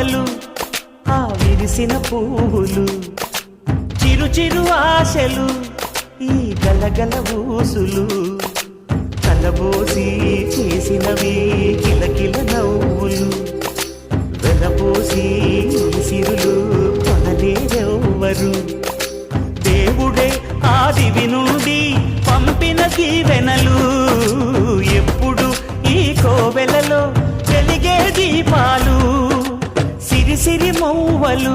మూవలు ఆ విరిసిన పువ్వులు చిరు చిరు ఆశలు ఈ గలగల ఊసులు కలబోసి చేసినవి కిలకిల నవ్వులు వెలపోసి సిరులు కొనలేరెవ్వరు దేవుడే ఆదివి నుండి పంపిన దీవెనలు ఎప్పుడు ఈ కోవెలలో వెలిగే దీపాలు సిరిసిరి మౌవలు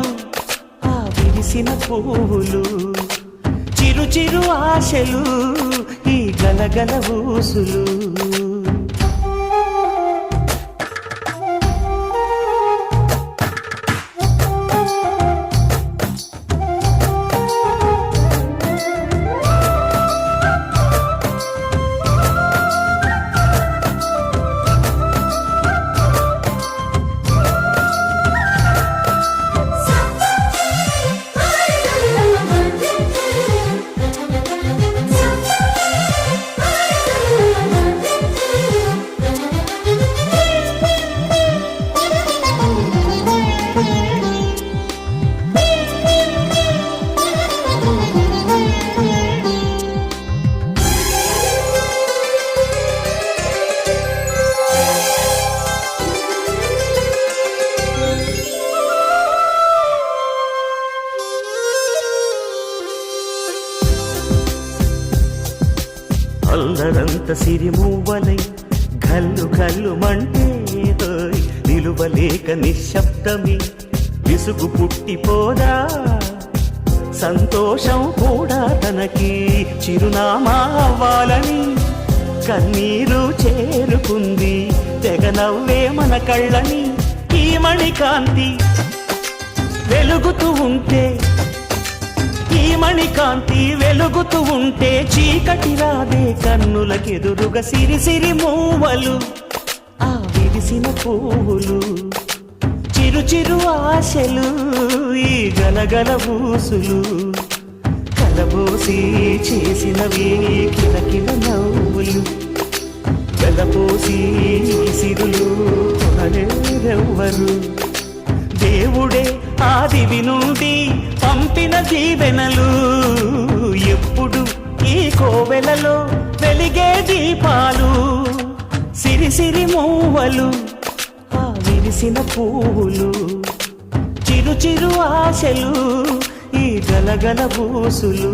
ఆ విరిసిన పువ్వులు చిరు చిరు ఆశలు ఈ గలగల ఊసులు అల్లరంత సిరిమూవలై గల్లు గల్లు మంటే నిలువలేక నిశ్శబ్దమి విసుగు పుట్టిపోదా సంతోషం కూడా తనకి చిరునామా అవ్వాలని కన్నీరు చేరుకుంది తెగ నవ్వే మన కళ్ళని ఈ మణికాంతి వెలుగుతూ ఉంటే ఈ మణికాంతి వెలుగుతూ ఉంటే చీకటి రాదే కన్నులకెదురుగా సిరిసిరి మూవలు ఆ విరిసిన పువ్వులు చిరు చిరు ఆశలు ఈ గలగల ఊసులు కలబోసి చేసినవి కిలకిల నవ్వులు వెలపోసి సిరులు కొనలేరెవ్వరు దేవుడే ఆదివి నుండి పంపిన దీవెనలు ఎప్పుడు ఈ కోవెలలో వెలిగే దీపాలు సిరిసిరి మూవలు ఆ విరిసిన పువ్వులు చిరు చిరు ఆశలు ఈ గలగల ఊసులు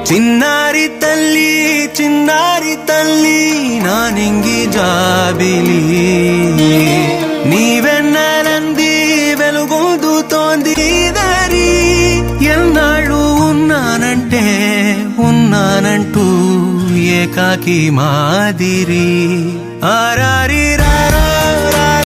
చిన్నారి తల్లి నా నింగి జాబిలి నీవెన్నెలంది వెలుగొందుతోంది దరి ఎన్నాళ్ళు ఉన్నానంటూ ఏకాకి మాదిరి ఆరారి